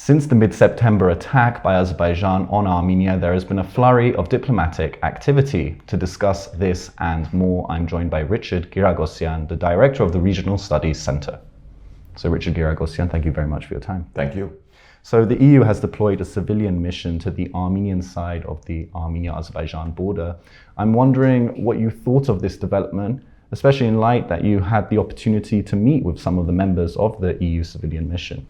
Since the mid-September attack by Azerbaijan on Armenia, there has been a flurry of diplomatic activity. To discuss this and more, I'm joined by Richard Giragosian, the director of the Regional Studies Center. So Richard Giragosian, thank you very much for your time. Thank you. So the EU has deployed a civilian mission to the Armenian side of the Armenia-Azerbaijan border. I'm wondering what you thought of this development, especially in light that you had the opportunity to meet with some of the members of the EU civilian mission.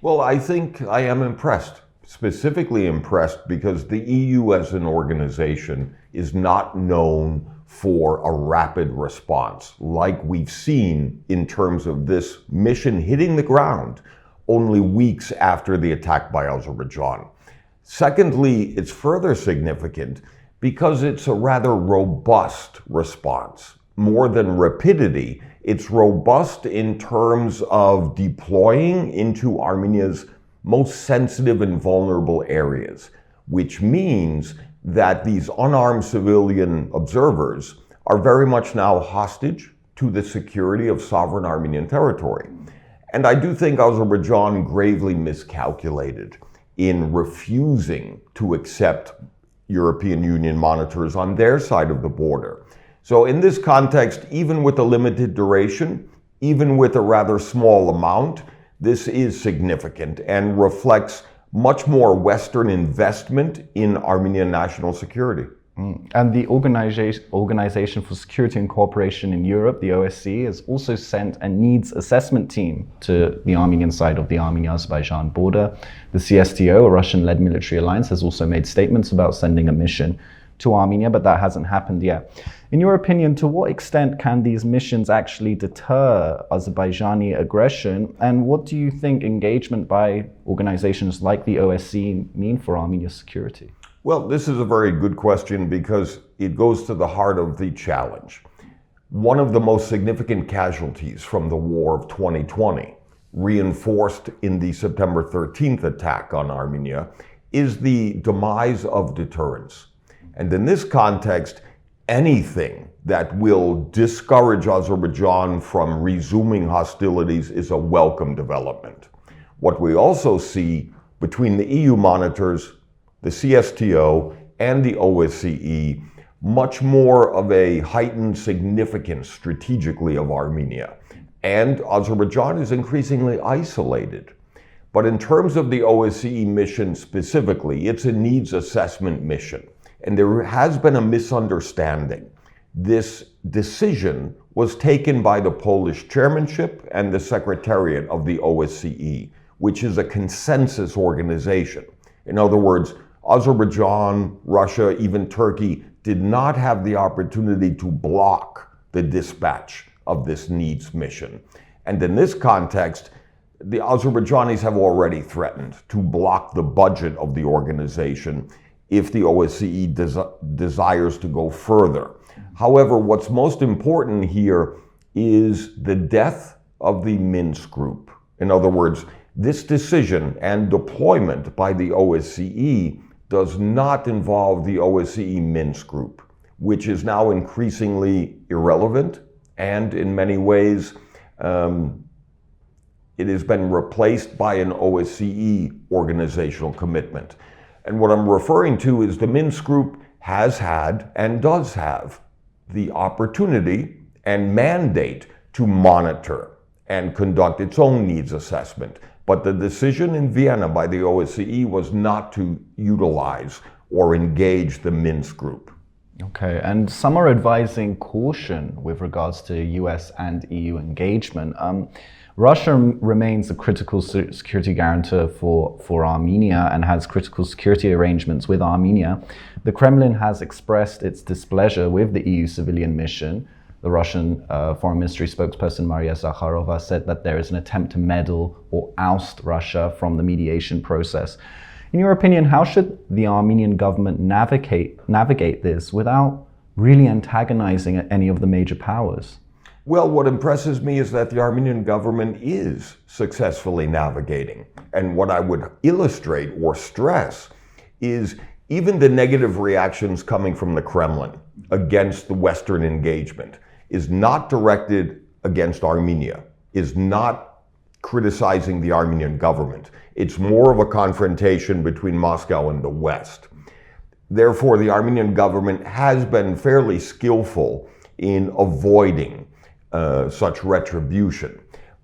Well, I think I am impressed, specifically impressed because the EU as an organization is not known for a rapid response like we've seen in terms of this mission hitting the ground only weeks after the attack by Azerbaijan. Secondly, it's further significant because it's a rather robust response. More than rapidity, it's robust in terms of deploying into Armenia's most sensitive and vulnerable areas, which means that these unarmed civilian observers are very much now hostage to the security of sovereign Armenian territory. And I do think Azerbaijan gravely miscalculated in refusing to accept European Union monitors on their side of the border. So in this context, even with a limited duration, even with a rather small amount, this is significant and reflects much more Western investment in Armenian national security. And the Organization for Security and Cooperation in Europe, the OSCE, has also sent a needs assessment team to the Armenian side of the Armenia-Azerbaijan border. The CSTO, a Russian-led military alliance, has also made statements about sending a mission to Armenia, but that hasn't happened yet. In your opinion, to what extent can these missions actually deter Azerbaijani aggression? And what do you think engagement by organizations like the OSCE mean for Armenia's security? Well, this is a very good question because it goes to the heart of the challenge. One of the most significant casualties from the war of 2020, reinforced in the September 13th attack on Armenia, is the demise of deterrence. And in this context, anything that will discourage Azerbaijan from resuming hostilities is a welcome development. What we also see between the EU monitors, the CSTO, and the OSCE, much more of a heightened significance strategically of Armenia. And Azerbaijan is increasingly isolated. But in terms of the OSCE mission specifically, it's a needs assessment mission. And there has been a misunderstanding. This decision was taken by the Polish chairmanship and the secretariat of the OSCE, which is a consensus organization. In other words, Azerbaijan, Russia, even Turkey did not have the opportunity to block the dispatch of this needs mission. And in this context, the Azerbaijanis have already threatened to block the budget of the organization if the OSCE desires to go further. However, what's most important here is the death of the Minsk group. In other words, this decision and deployment by the OSCE does not involve the OSCE Minsk group, which is now increasingly irrelevant, and in many ways, it has been replaced by an OSCE organizational commitment. And what I'm referring to is the Minsk group has had and does have the opportunity and mandate to monitor and conduct its own needs assessment. But the decision in Vienna by the OSCE was not to utilize or engage the Minsk group. Okay, and some are advising caution with regards to US and EU engagement. Russia remains a critical security guarantor for Armenia and has critical security arrangements with Armenia. The Kremlin has expressed its displeasure with the EU civilian mission. The Russian Foreign Ministry spokesperson Maria Zakharova said that there is an attempt to meddle or oust Russia from the mediation process. In your opinion, how should the Armenian government navigate this without really antagonizing any of the major powers? Well, what impresses me is that the Armenian government is successfully navigating. And what I would illustrate or stress is even the negative reactions coming from the Kremlin against the Western engagement is not directed against Armenia, is not criticizing the Armenian government. It's more of a confrontation between Moscow and the West. Therefore, the Armenian government has been fairly skillful in avoiding such retribution.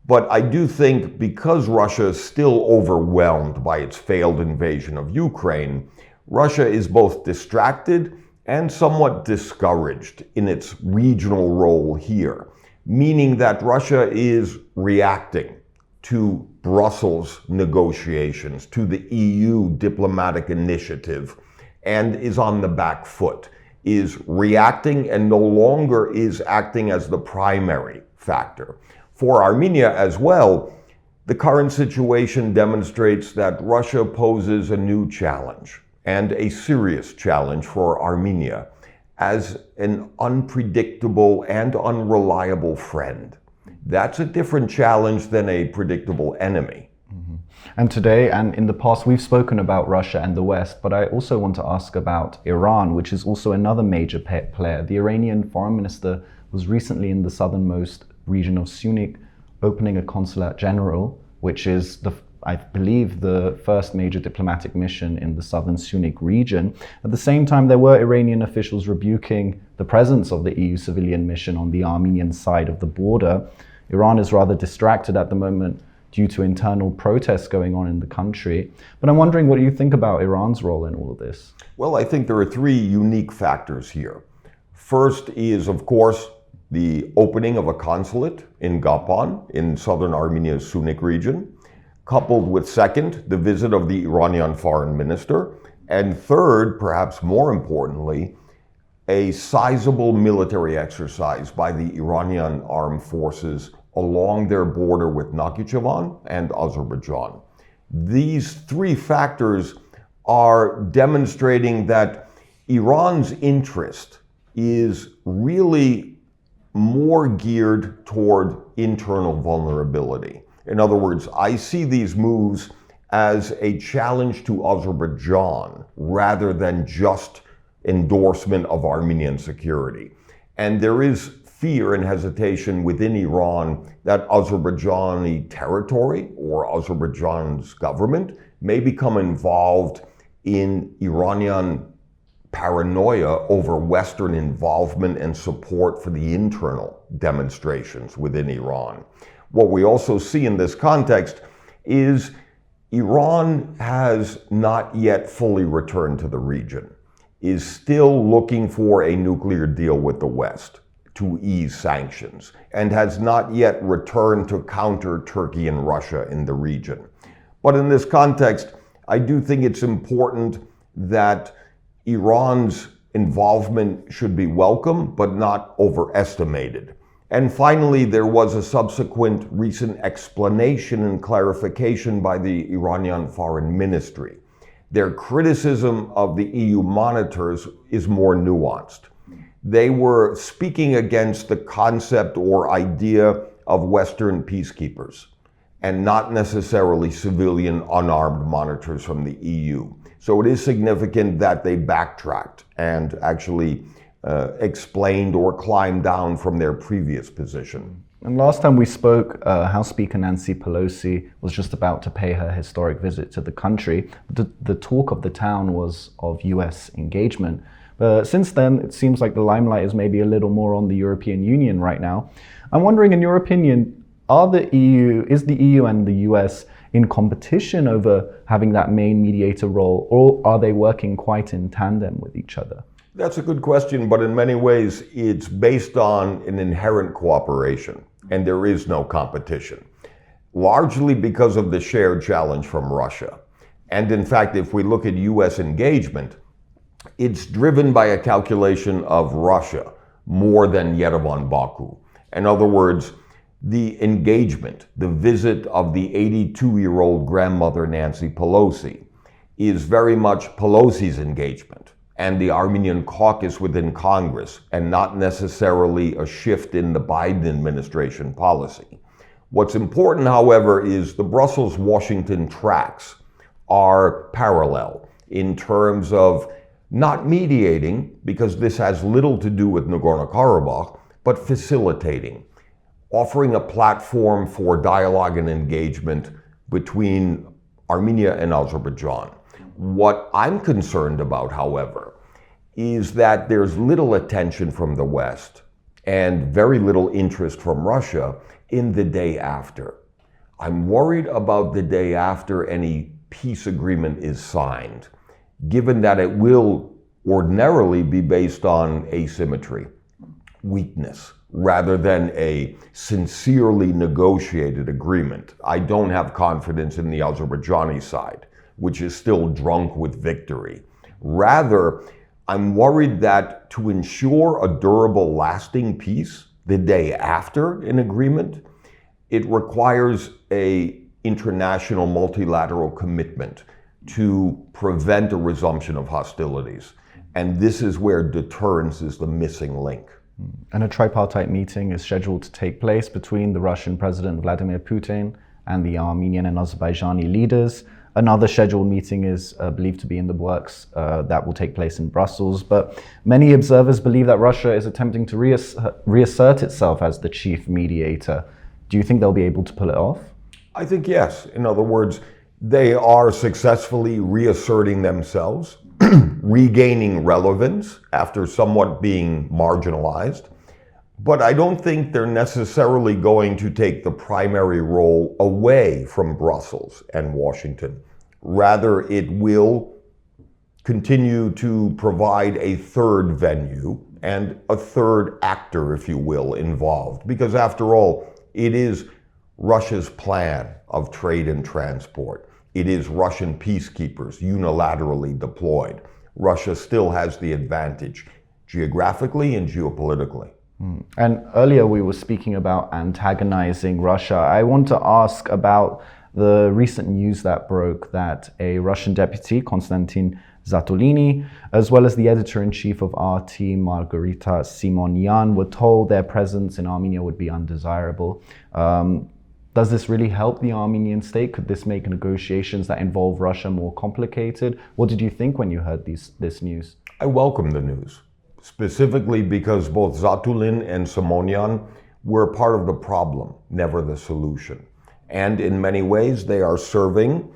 But I do think because Russia is still overwhelmed by its failed invasion of Ukraine, Russia is both distracted and somewhat discouraged in its regional role here, meaning that Russia is reacting to Brussels negotiations, to the EU diplomatic initiative, and is on the back foot, is reacting and no longer is acting as the primary factor. For Armenia as well, the current situation demonstrates that Russia poses a new challenge, and a serious challenge for Armenia, as an unpredictable and unreliable friend. That's a different challenge than a predictable enemy. Mm-hmm. And today and in the past, we've spoken about Russia and the West, but I also want to ask about Iran, which is also another major player. The Iranian foreign minister was recently in the southernmost region of Sunni, opening a consulate general, which is I believe the first major diplomatic mission in the southern Sunni region. At the same time, there were Iranian officials rebuking the presence of the EU civilian mission on the Armenian side of the border. Iran is rather distracted at the moment due to internal protests going on in the country. But I'm wondering, what do you think about Iran's role in all of this? Well, I think there are three unique factors here. First is, of course, the opening of a consulate in Gapan in southern Armenia's Sunni region, coupled with second, the visit of the Iranian foreign minister, and third, perhaps more importantly, a sizable military exercise by the Iranian armed forces along their border with Nakhichevan and Azerbaijan. These three factors are demonstrating that Iran's interest is really more geared toward internal vulnerability. In other words, I see these moves as a challenge to Azerbaijan rather than just endorsement of Armenian security. And there is fear and hesitation within Iran that Azerbaijani territory or Azerbaijan's government may become involved in Iranian paranoia over Western involvement and support for the internal demonstrations within Iran. What we also see in this context is Iran has not yet fully returned to the region, is still looking for a nuclear deal with the West to ease sanctions, and has not yet returned to counter Turkey and Russia in the region. But in this context, I do think it's important that Iran's involvement should be welcome, but not overestimated. And finally, there was a subsequent recent explanation and clarification by the Iranian Foreign Ministry. Their criticism of the EU monitors is more nuanced. They were speaking against the concept or idea of Western peacekeepers, and not necessarily civilian unarmed monitors from the EU. So it is significant that they backtracked and actually explained or climbed down from their previous position. And last time we spoke, House Speaker Nancy Pelosi was just about to pay her historic visit to the country. The talk of the town was of US engagement. But since then, it seems like the limelight is maybe a little more on the European Union right now. I'm wondering, in your opinion, is the EU and the US in competition over having that main mediator role, or are they working quite in tandem with each other? That's a good question, but in many ways, it's based on an inherent cooperation, and there is no competition, largely because of the shared challenge from Russia. And in fact, if we look at US engagement, it's driven by a calculation of Russia more than Yerevan Baku. In other words, the engagement, the visit of the 82-year-old grandmother Nancy Pelosi is very much Pelosi's engagement and the Armenian caucus within Congress, and not necessarily a shift in the Biden administration policy. What's important, however, is the Brussels-Washington tracks are parallel in terms of not mediating, because this has little to do with Nagorno-Karabakh, but facilitating. offering a platform for dialogue and engagement between Armenia and Azerbaijan. What I'm concerned about, however, is that there's little attention from the West and very little interest from Russia in the day after. I'm worried about the day after any peace agreement is signed, given that it will ordinarily be based on asymmetry, weakness, rather than a sincerely negotiated agreement. I don't have confidence in the Azerbaijani side, which is still drunk with victory. Rather, I'm worried that to ensure a durable, lasting peace the day after an agreement, it requires an international multilateral commitment to prevent a resumption of hostilities. And this is where deterrence is the missing link. And a tripartite meeting is scheduled to take place between the Russian President Vladimir Putin and the Armenian and Azerbaijani leaders. Another scheduled meeting is believed to be in the works that will take place in Brussels. But many observers believe that Russia is attempting to reassert itself as the chief mediator. Do you think they'll be able to pull it off? I think yes. In other words, they are successfully reasserting themselves, regaining relevance after somewhat being marginalized. But I don't think they're necessarily going to take the primary role away from Brussels and Washington. Rather, it will continue to provide a third venue and a third actor, if you will, involved. Because after all, it is Russia's plan of trade and transport. It is Russian peacekeepers unilaterally deployed. Russia still has the advantage geographically and geopolitically. And earlier we were speaking about antagonizing Russia. I want to ask about the recent news that broke that a Russian deputy, Konstantin Zatulin, as well as the editor-in-chief of RT, Margarita Simonyan, were told their presence in Armenia would be undesirable. Does this really help the Armenian state? Could this make negotiations that involve Russia more complicated? What did you think when you heard this news? I welcome the news, specifically because both Zatulin and Simonyan were part of the problem, never the solution. And in many ways, they are serving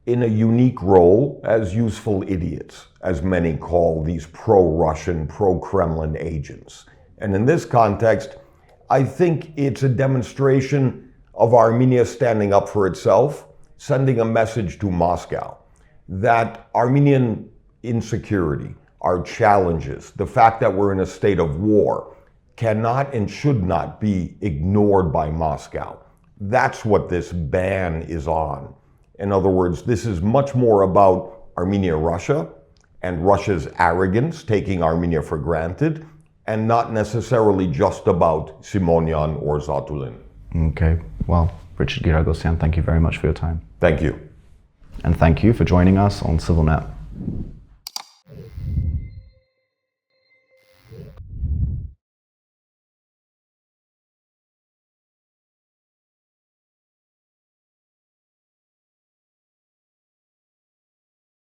in a unique role as useful idiots, as many call these pro-Russian, pro-Kremlin agents. And in this context, I think it's a demonstration of Armenia standing up for itself, sending a message to Moscow that Armenian insecurity, our challenges, the fact that we're in a state of war, cannot and should not be ignored by Moscow. That's what this ban is on. In other words, this is much more about Armenia-Russia and Russia's arrogance, taking Armenia for granted, and not necessarily just about Simonyan or Zatulin. Okay, well, Richard Giragosian, thank you very much for your time. Thank you. And thank you for joining us on CivilNet.